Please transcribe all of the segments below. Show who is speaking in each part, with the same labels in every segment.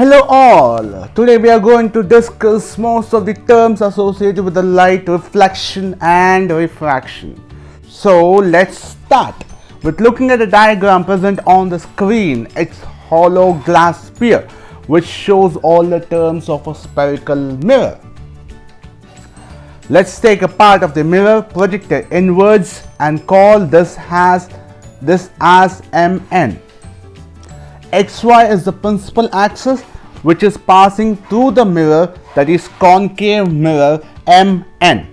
Speaker 1: Hello all! Today we are going to discuss most of the terms associated with the light, reflection and refraction. So let's start with looking at the diagram present on the screen. It's hollow glass sphere which shows all the terms of a spherical mirror. Let's take a part of the mirror projected inwards and call this as Mn. XY is the principal axis which is passing through the mirror, that is concave mirror Mn.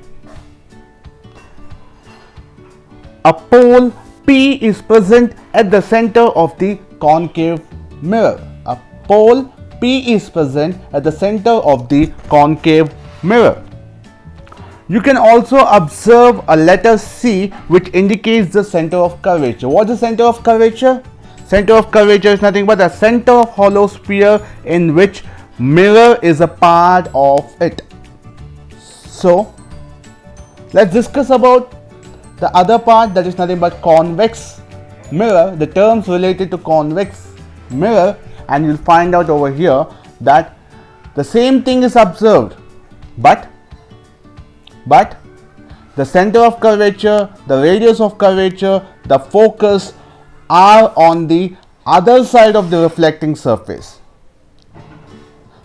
Speaker 1: A pole P is present at the center of the concave mirror. A pole P is present at the center of the concave mirror. You can also observe a letter C which indicates the center of curvature. What is the center of curvature? Center of curvature is nothing but the center of hollow sphere in which mirror is a part of it. So let's discuss about the other part, that is nothing but convex mirror, the terms related to convex mirror, and you'll find out over here that the same thing is observed, but the center of curvature, the radius of curvature, the focus are on the other side of the reflecting surface.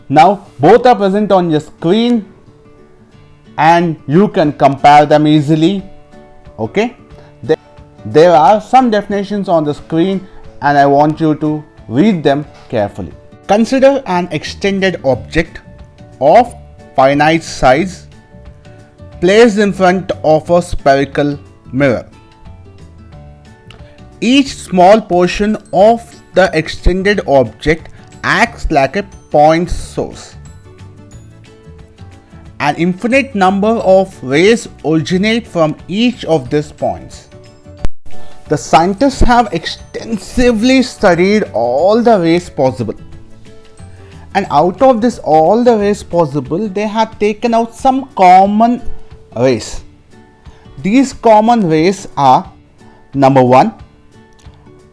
Speaker 1: Now both are present on your screen and you can compare them easily. Okay, there are some definitions on the screen and I want you to read them carefully. Consider an extended object of finite size placed in front of a spherical mirror. Each small portion of the extended object acts like a point source. An infinite number of rays originate from each of these points. The scientists have extensively studied all the rays possible, and out of this all the rays possible, they have taken out some common rays. These common rays are: number 1,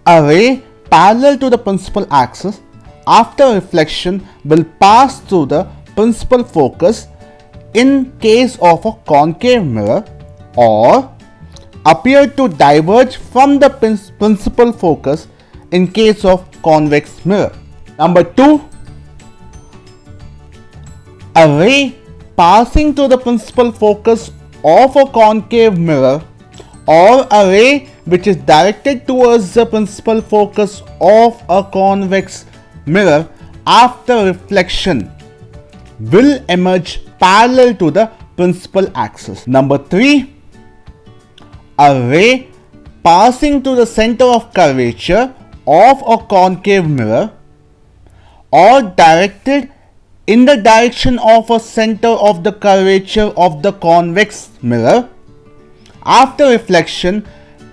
Speaker 1: a ray parallel to the principal axis after reflection will pass through the principal focus in case of a concave mirror, or appear to diverge from the principal focus in case of convex mirror. Number 2, a ray passing through the principal focus of a concave mirror or a ray which is directed towards the principal focus of a convex mirror after reflection will emerge parallel to the principal axis. Number 3, a ray passing through the center of curvature of a concave mirror or directed in the direction of a center of the curvature of the convex mirror after reflection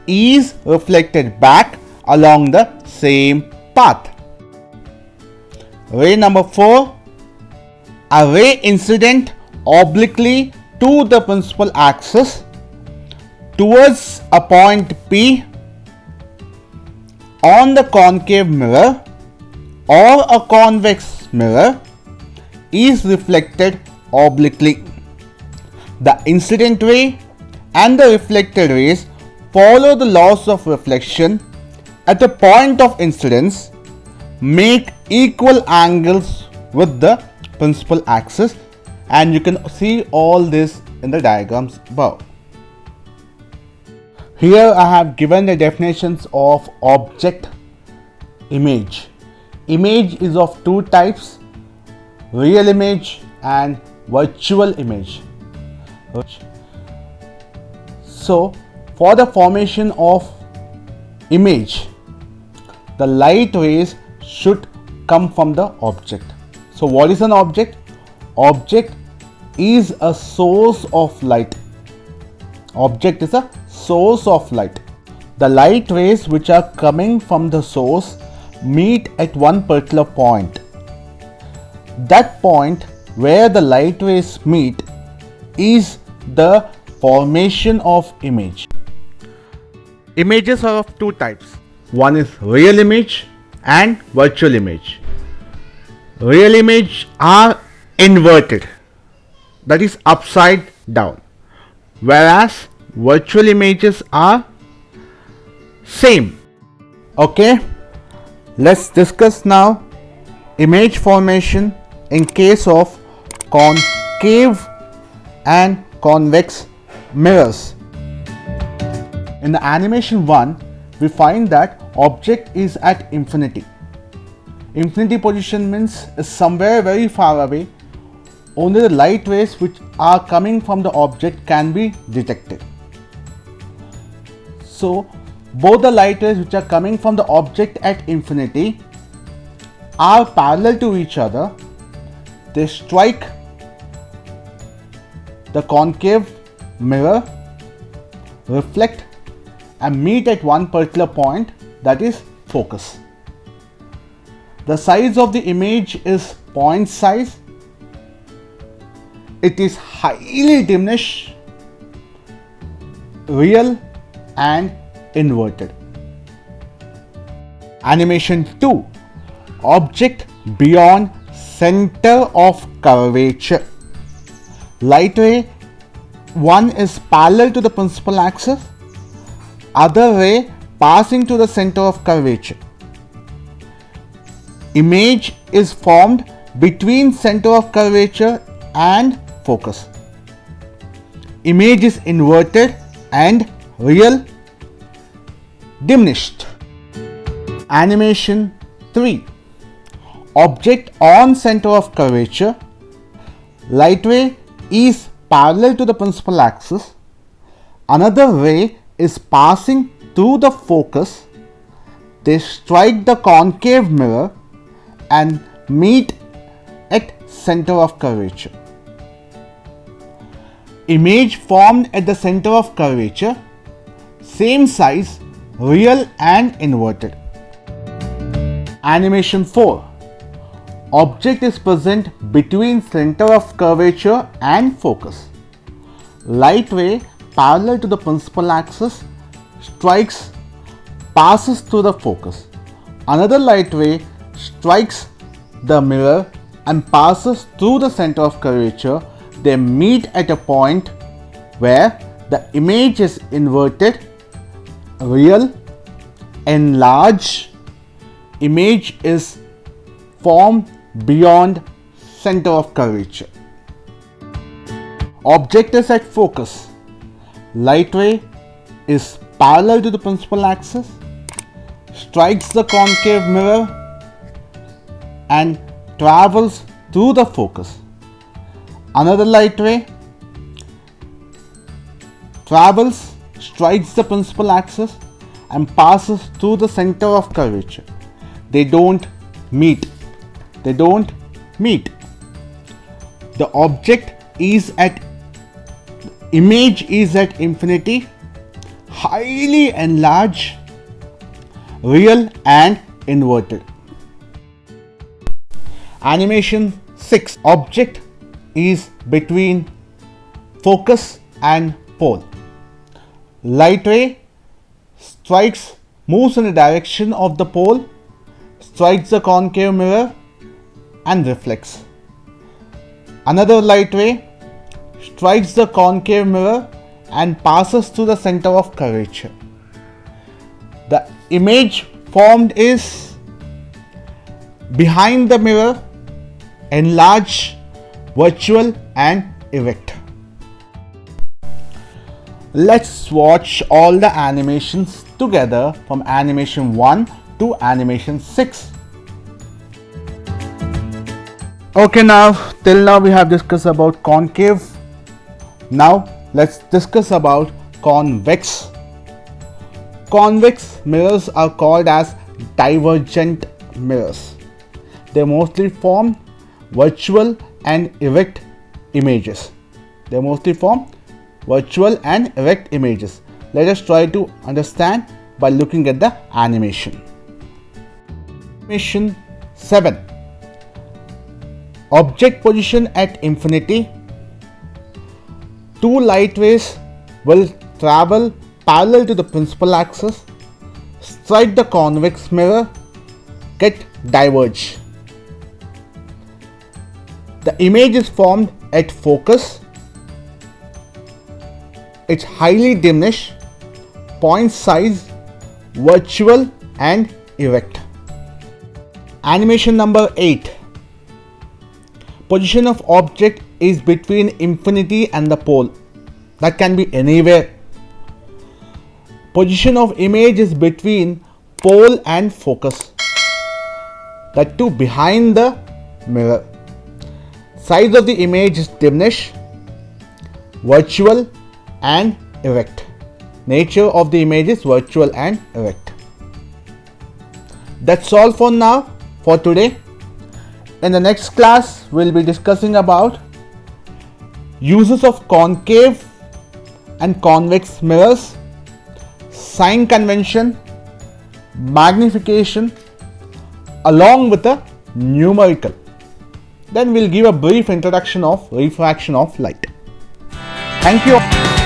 Speaker 1: is reflected back along the same path. Ray number 4, a ray incident obliquely to the principal axis towards a point P on the concave mirror or a convex mirror is reflected obliquely. The incident ray and the reflected rays follow the laws of reflection at a point of incidence, make equal angles with the principal axis, and you can see all this in the diagrams above. Here I have given the definitions of object image. Image is of two types: real image and virtual image. So for the formation of image, the light rays should come from the object. So what is an object? Object is a source of light. Object is a source of light. The light rays which are coming from the source meet at one particular point. That point where the light rays meet is the formation of image. Images are of two types. One is real image and virtual image. real image are inverted, that is upside down, whereas virtual images are same. Okay, let's discuss now image formation in case of concave and convex mirrors. In the animation 1, we find that object is at infinity. Infinity position means is somewhere very far away. Only the light rays which are coming from the object can be detected. So both the light rays which are coming from the object at infinity are parallel to each other. They strike the concave mirror, reflect and meet at one particular point, that is focus. The size of the image is point size. It is highly diminished, real and inverted. Animation 2, object beyond center of curvature. Light ray 1 is parallel to the principal axis, other ray passing to the center of curvature. Image is formed between center of curvature and focus. Image is inverted and real diminished. Animation 3, object on center of curvature. Light ray is parallel to the principal axis. Another ray is passing through the focus. They strike the concave mirror and meet at center of curvature. Image formed at the center of curvature, same size, real and inverted. Animation 4, object is present between center of curvature and focus. Light ray parallel to the principal axis strikes, passes through the focus. Another light ray strikes the mirror and passes through the center of curvature. They meet at a point where the image is inverted, real, enlarged. Image is formed beyond center of curvature. Object is at focus. Light ray is parallel to the principal axis, strikes the concave mirror and travels through the focus. Another light ray travels, strikes the principal axis and passes through the center of curvature. They don't meet. The object is at, image is at infinity, highly enlarged, real and inverted. Animation 6, object is between focus and pole. Light ray strikes, moves in the direction of the pole, strikes the concave mirror and reflects. Another light ray strikes the concave mirror and passes through the center of curvature. The image formed is behind the mirror, enlarged, virtual and erect. Let's watch all the animations together from animation 1 to animation 6. Okay, now till now we have discussed about concave. Now let's discuss about convex. Convex mirrors are called as divergent mirrors. They mostly form virtual and erect images. Let us try to understand by looking at the animation. Animation 7. Object position at infinity. Two light rays will travel parallel to the principal axis, strike the convex mirror, get diverged. The image is formed at focus. It's highly diminished, point size, virtual and erect. Animation number 8. Position of object is between infinity and the pole. That can be anywhere. Position of image is between pole and focus. That too behind the mirror. Size of the image is diminished, virtual and erect. Nature of the image is virtual and erect. That's all for now, for today. In the next class, we'll be discussing about uses of concave and convex mirrors, sign convention, magnification, along with a numerical. Then we'll give a brief introduction of refraction of light. Thank you.